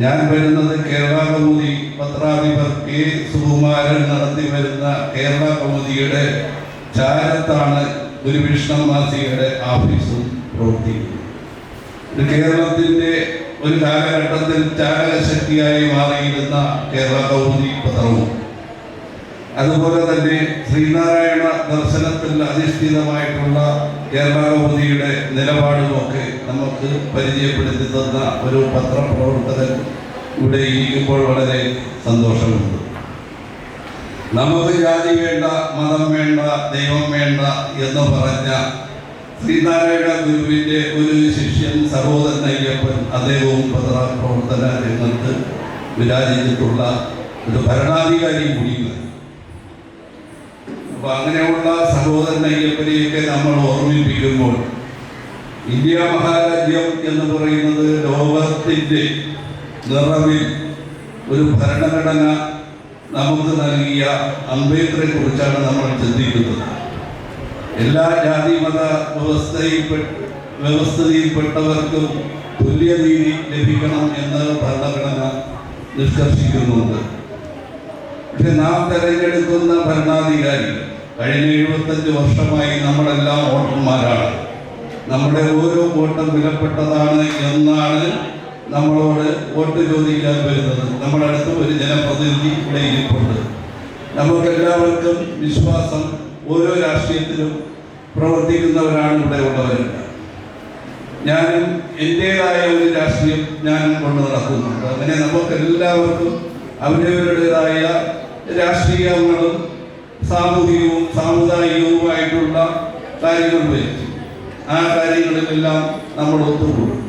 ഞാൻ വരുന്നത് കേരള കൗമുദി പത്രാധിപർ K. സുകുമാരൻ നടത്തി വരുന്ന കേരള കൗമുദിയുടെ ചാരത്താണ് ഗുരുവീക്ഷണം മാസികയുടെ ഓഫീസും പ്രവർത്തിക്കുന്നത്. കേരളത്തിൻ്റെ ഒരു കാലഘട്ടത്തിൽ ചാലകശക്തിയായി മാറിയിരുന്ന കേരള കൗമുദി പത്രവും അതുപോലെ തന്നെ ശ്രീനാരായണ ദർശനത്തിൽ അധിഷ്ഠിതമായിട്ടുള്ള കേരള കൗമുദിയുടെ നിലപാടുമൊക്കെ നമുക്ക് പരിചയപ്പെടുത്തി തന്ന ഒരു പത്രപ്രവർത്തകൻ ഇവിടെ ഇരിക്കുമ്പോൾ വളരെ സന്തോഷമുണ്ട്. നമുക്ക് ജാതി വേണ്ട, മതം വേണ്ട, ദൈവം വേണ്ട എന്ന് പറഞ്ഞ ശ്രീനാരായണ ഗുരുവിൻ്റെ ഒരു ശിഷ്യൻ സഹോദരൻ അയ്യപ്പൻ, അദ്ദേഹവും പത്രപ്രവർത്തന രംഗത്ത് വിരാജിച്ചിട്ടുള്ള ഒരു ഭരണാധികാരി കൂടിയാണ്. അപ്പോൾ അങ്ങനെയുള്ള സഹോദരൻ അയ്യപ്പനെയൊക്കെ നമ്മൾ ഓർമ്മിപ്പിക്കുമ്പോൾ ഇന്ത്യ മഹാരാജ്യം എന്ന് പറയുന്നത് ലോകത്തിൻ്റെ നിറവിൽ ഒരു ഭരണഘടന നമുക്ക് നൽകിയ അംബേദ്കറെ കുറിച്ചാണ് നമ്മൾ ചിന്തിക്കുന്നത്. എല്ലാ ജാതി മത വ്യവസ്ഥയിൽപ്പെട്ടവർക്കും തുല്യനീതി ലഭിക്കണം എന്ന് ഭരണഘടന നിഷ്കർഷിക്കുന്നുണ്ട്. പക്ഷെ നാം തെരഞ്ഞെടുക്കുന്ന ഭരണാധികാരികൾ കഴിഞ്ഞ 75 വർഷമായി നമ്മളെല്ലാം വോട്ടർമാരാണ്. നമ്മുടെ ഓരോ വോട്ടും വിലപ്പെട്ടതാണ് എന്നാണ് നമ്മളോട് വോട്ട് ചോദിക്കാൻ വരുന്നത്. നമ്മുടെ അടുത്ത് ഒരു ജനപ്രതിനിധി ഇവിടെ ഇരിപ്പുണ്ട്. നമുക്കെല്ലാവർക്കും വിശ്വാസം, ഓരോ രാഷ്ട്രീയത്തിലും പ്രവർത്തിക്കുന്നവരാണ് ഇവിടെ ഉള്ളവരുണ്ട്. ഞാനും എൻ്റേതായ ഒരു രാഷ്ട്രീയം ഞാനും കൊണ്ട് നടക്കുന്നുണ്ട്. അങ്ങനെ നമുക്കെല്ലാവർക്കും അവരവരുടേതായ രാഷ്ട്രീയങ്ങളും സാമൂഹികവും സാമുദായികവുമായിട്ടുള്ള കാര്യങ്ങൾ വരും. ആ കാര്യങ്ങളിലെല്ലാം നമ്മൾ ഒത്തുകൂടും.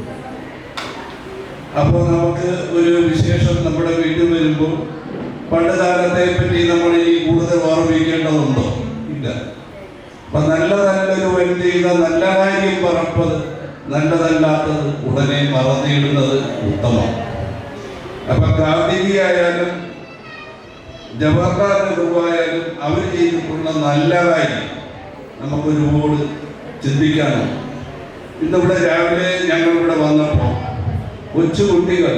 അപ്പോൾ നമുക്ക് ഒരു വിശേഷം നമ്മുടെ വീട്ടിൽ വരുമ്പോൾ പണ്ട് കാലത്തെ പറ്റി നമ്മൾ ഇനി കൂടുതൽ ഓർമ്മിക്കേണ്ടതുണ്ടോ? ഇല്ല. അപ്പൊ നല്ലൊരു ചെയ്ത നല്ല കാര്യം പറപ്പത്, നല്ലതല്ലാത്തത് ഉടനെ മറന്നിടുന്നത് ഉത്തമം. അപ്പൊ ഗാന്ധിജി ആയാലും ജവഹർലാൽ നെഹ്റു ആയാലും അവർ ചെയ്തിട്ടുള്ള നല്ല കാര്യം നമുക്കൊരുപാട് ചിന്തിക്കാനുണ്ട്. ഇന്നിവിടെ രാവിലെ ഞങ്ങളിവിടെ വന്നപ്പോൾ കൊച്ചുകുട്ടികൾ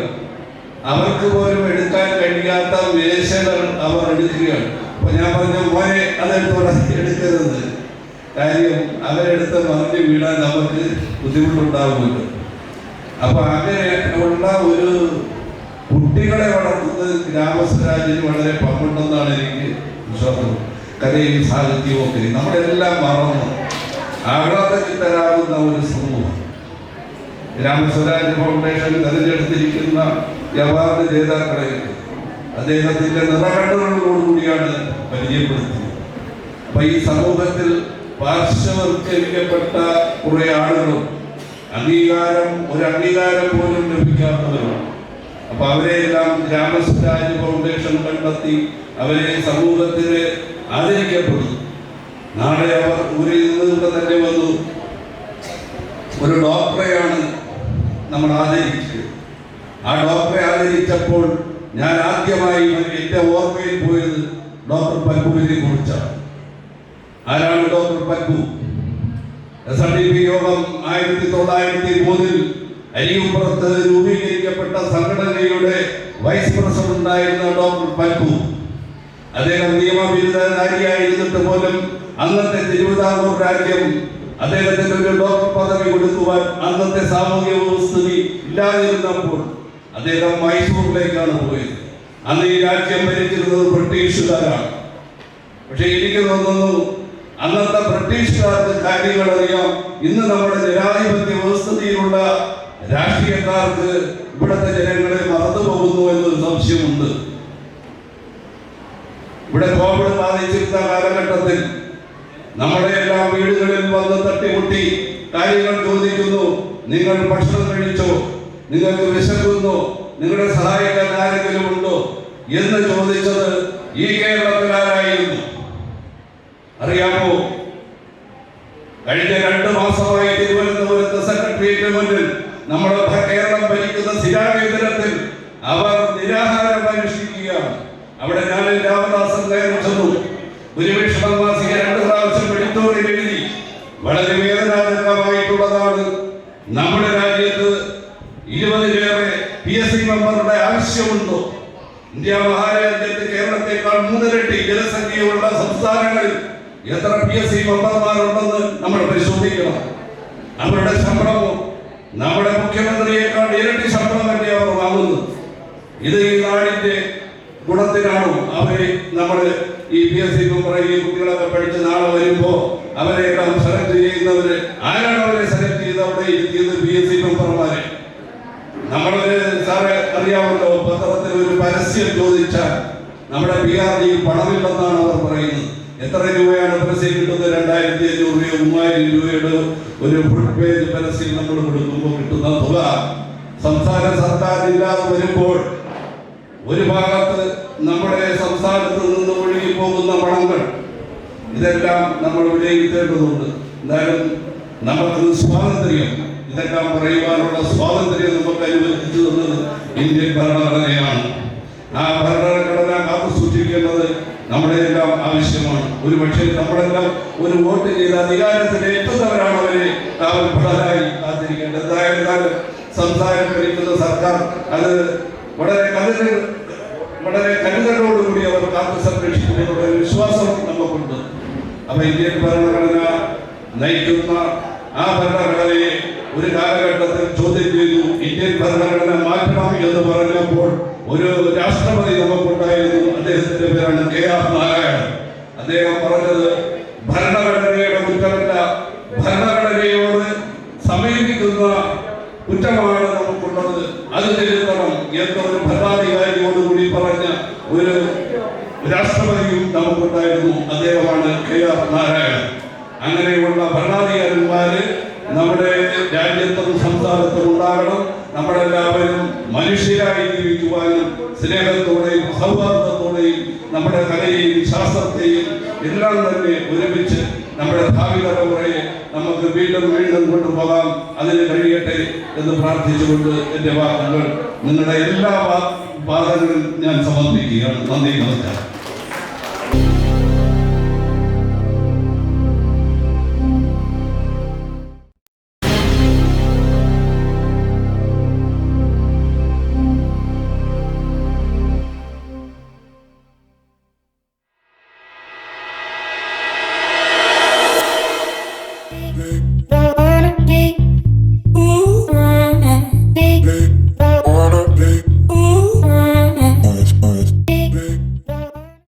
അവർക്ക് പോലും എടുക്കാൻ കഴിയാത്ത മേശകൾ അവർ എടുക്കുകയാണ്. അപ്പൊ ഞാൻ പറഞ്ഞു, മോനെ അതെടുത്തോടെ എടുക്കരുത്, കാര്യം അവരെടുത്ത് മറിഞ്ഞ് വീഴാൻ നമുക്ക് ബുദ്ധിമുട്ടുണ്ടാകുമല്ലോ. അപ്പൊ അങ്ങനെ ഉള്ള ഒരു കുട്ടികളെ വളർത്തുന്നത് ഗ്രാമസ്വരാജിന് വളരെ പങ്കുണ്ടെന്നാണ് എനിക്ക് വിശ്വാസം. കലയും സാഹിത്യവും ഒക്കെ നമ്മളെല്ലാം മറന്ന് ആഹ്ലാദചിത്തരാകുന്ന ഒരു സമൂഹം. ഗ്രാമസ്വരാജ് ഫൗണ്ടേഷൻ തെരഞ്ഞെടുത്തിരിക്കുന്ന അവാർഡ് ജേതാക്കളെ അദ്ദേഹത്തിന്റെ നിറകണ്ണുകളോടുകൂടിയാണ് പരിചയപ്പെടുത്തിയത്. അപ്പൊ ഈ സമൂഹത്തിൽ പാർശ്വവൽക്കരിക്കപ്പെട്ട കുറെ ആളുകളും ഒരു അംഗീകാരം പോലും ലഭിക്കാത്തവരുമാണ്. അപ്പൊ അവരെയെല്ലാം ഗ്രാമസ്വരാജ് ഫൗണ്ടേഷൻ കണ്ടെത്തി അവരെ സമൂഹത്തിന് ആദരിക്കപ്പെടുന്നു. നാളെ അവർ ഊരിൽ നിന്ന് തന്നെ വന്നു ഒരു ഡോക്ടറെയാണ് നമ്മൾ ആദരിച്ചത്. ആ ഡോക്ടറെ ആദരിച്ചപ്പോൾ ഞാൻ ആദ്യമായി എന്റെ ഓർമ്മയിൽ പോയത് ഡോക്ടർ പൽപുവിനെ കുറിച്ചാണ്. ആരാണ് ഡോക്ടർ പൽപു? SNDP യോഗം 1903 അരിയുംപുറത്ത് രൂപീകരിക്കപ്പെട്ട സംഘടനയുടെ വൈസ് പ്രസിഡന്റ് ആയിരുന്ന ഡോക്ടർ പൽപു. അദ്ദേഹം നിയമബിരുദധാരിയായിരുന്നിട്ട് പോലും അന്നത്തെ തിരുവിതാംകൂർ രാജ്യം അദ്ദേഹത്തിന് ഒരു ഡോക്ടർ പദവി കൊടുക്കുവാൻ അന്നത്തെ സാമൂഹ്യ വ്യവസ്ഥിതി ഇല്ലാതിരുന്നപ്പോൾ അദ്ദേഹം മൈസൂറിലേക്കാണ് പോയത്. അന്ന് ഈ രാജ്യം ഭരിച്ചിരുന്നത് ബ്രിട്ടീഷുകാരാണ്. പക്ഷെ എനിക്ക് തോന്നുന്നു അന്നത്തെ ബ്രിട്ടീഷുകാർക്ക് കാര്യങ്ങൾ അറിയാം. ഇന്ന് നമ്മുടെ ജനാധിപത്യ വ്യവസ്ഥിതിയിലുള്ള രാഷ്ട്രീയക്കാർക്ക് ഇവിടുത്തെ ജനങ്ങളെ മറന്നു പോകുന്നു എന്നൊരു സംശയമുണ്ട്. ഇവിടെ കോവിഡ് ബാധിച്ചിരുന്ന കാലഘട്ടത്തിൽ നമ്മുടെ എല്ലാ വീടുകളിൽ വന്ന് തട്ടിമുട്ടി കാര്യങ്ങൾ ചോദിക്കുന്നു. നിങ്ങൾ ഭക്ഷണം കഴിച്ചോ? നിങ്ങൾക്ക് വിശക്കുന്നു? നിങ്ങളെ സഹായിക്കാൻ ആരെങ്കിലും ഉണ്ടോ എന്ന് ചോദിച്ചത് ഈ കേരളത്തിലാരായിരുന്നു അറിയാമോ? കഴിഞ്ഞ 2 മാസമായി തിരുവനന്തപുരത്ത് സെക്രട്ടേറിയറ്റ് മുന്നിൽ നമ്മുടെ കേരളം ഭരിക്കുന്ന സ്ഥിരാകേന്ദ്രത്തിൽ അവർ നിരാഹാരം അനുഷ്ഠിക്കുകയാണ്. അവിടെ ഞാൻ രാമദാസൻ കയറി ചെന്നു. ഭൂരിപക്ഷം മാസിക 2 പ്രാവശ്യം എഡിറ്റോറിയൽ എഴുതി. വളരെ വേദനാജനകമായിട്ടുള്ളതാണ്. നമ്മുടെ രാജ്യത്ത് 20-ലേറെ PSC മെമ്പറുടെ ആവശ്യമുണ്ടോ? ഇന്ത്യ മഹാരാജ്യത്ത് കേരളത്തെക്കാൾ 3 ഇരട്ടി ജനസംഖ്യയുള്ള സംസ്ഥാനങ്ങളിൽ എത്ര PSC മെമ്പർമാരുണ്ടെന്ന് നമ്മൾ പരിശോധിക്കണം. അവരുടെ ശമ്പളമോ നമ്മുടെ മുഖ്യമന്ത്രിയേക്കാൾ ഇരട്ടി ശമ്പളം തന്നെ അവർ വാങ്ങുന്നു. ഇത് ഈ നാടിന്റെ ഗുണത്തിനാണോ അവരെ നമ്മൾ ഈ PSC മെമ്പറെ ഈ കുട്ടികളൊക്കെ പഠിച്ച് നാളെ വരുമ്പോ അവരെയൊക്കെ സെലക്ട് ചെയ്യുന്നവര് ആരാണ് അവരെ സെലക്ട് ചെയ്ത് അവിടെ ഇരുത്തിയത്? PSC മെമ്പർമാരെ. നമ്മളൊരു സാറെ അറിയാമല്ലോ, പത്രത്തിൽ ഒരു പരസ്യം ചോദിച്ചാൽ നമ്മുടെ PRD പണമില്ലെന്നാണ് അവർ പറയുന്നത്. എത്ര രൂപയാണ് പരസ്യം കിട്ടുന്നത്? 2500 രൂപയോ 3000 രൂപയുടെ ഒരു ഫുൾ പേജ് പരസ്യം നമ്മൾ കൊടുക്കുമ്പോൾ കിട്ടുന്ന തുക സംസ്ഥാന സർക്കാരില്ലാതെ വരുമ്പോൾ ഒരു ഭാഗത്ത് നമ്മുടെ സംസ്ഥാനത്ത് നിന്ന് ഒഴുകി പോകുന്ന പണങ്ങൾ ഇതെല്ലാം നമ്മൾ വിലയിരുത്തേണ്ടതുണ്ട്. എന്തായാലും നമുക്ക് സ്വാതന്ത്ര്യം, ഇതെല്ലാം പറയുവാനുള്ള സ്വാതന്ത്ര്യം നമുക്ക് അനുവദിച്ചു തന്നത് ഇന്ത്യൻ ഭരണഘടനയാണ്. ആ ഭരണഘടന കാത്തു സൂക്ഷിക്കേണ്ടത് നമ്മുടെ എല്ലാം ആവശ്യമാണ്. ഒരു പക്ഷേ നമ്മളെല്ലാം ഒരു വോട്ട് ചെയ്ത് അധികാരത്തിൽ എത്തുന്നവരാണ് അവരെ കാവൽപ്പെടാനായി കാത്തിരിക്കേണ്ടത്. എന്തായാലും സംസ്ഥാനം ഭരിക്കുന്ന സർക്കാർ അത് വളരെ കരുതലോടുകൂടി അവർ കാത്തു സംരക്ഷിക്കുമെന്നുള്ള ഒരു വിശ്വാസം നമുക്കുണ്ട്. അപ്പൊ ഇന്ത്യൻ ഭരണഘടന നയിക്കുന്ന ആ ഭരണഘടനയെ ഒരു കാലഘട്ടത്തിൽ ചോദ്യം ചെയ്തു. ഇന്ത്യൻ ഭരണഘടന മാറ്റണം എന്ന് പറഞ്ഞപ്പോൾ ഒരു രാഷ്ട്രപതി നമുക്കുണ്ടായിരുന്നു. അദ്ദേഹത്തിന്റെ പേരാണ് KR നാരായണൻ. അദ്ദേഹം പറഞ്ഞത് ഭരണഘടനയുടെ കുറ്റമല്ല, ഭരണഘടനയോട് സമീപിക്കുന്ന കുറ്റമാണ് നമുക്കുള്ളത്, അത് തിരുത്തണം എന്നൊരു ഭരണാധികാരിയോടുകൂടി പറഞ്ഞ ഒരു രാഷ്ട്രപതിയും നമുക്കുണ്ടായിരുന്നു. അദ്ദേഹമാണ് KR നാരായണൻ. അങ്ങനെയുള്ള ഭരണാധികാരന്മാര് നമ്മുടെ രാജ്യത്തും സംസ്ഥാനത്തും ഉണ്ടാകണം. നമ്മളെല്ലാവരും മനുഷ്യരായി ജീവിക്കുവാനും സ്നേഹത്തോടെയും സൗഹാർദ്ദത്തോടെയും നമ്മുടെ കലയെയും ശാസ്ത്രത്തെയും എല്ലാം തന്നെ ഒരുമിച്ച് നമ്മുടെ ഭാവി തലമുറയെ നമുക്ക് വീണ്ടും വീണ്ടും കൊണ്ടുപോകാം. അതിന് കഴിയട്ടെ എന്ന് പ്രാർത്ഥിച്ചുകൊണ്ട് എൻ്റെ വാക്കുകൾ നിങ്ങളുടെ എല്ലാ പാദങ്ങളിൽ ഞാൻ സമർപ്പിക്കുകയാണ്. നന്ദി, നമസ്കാരം.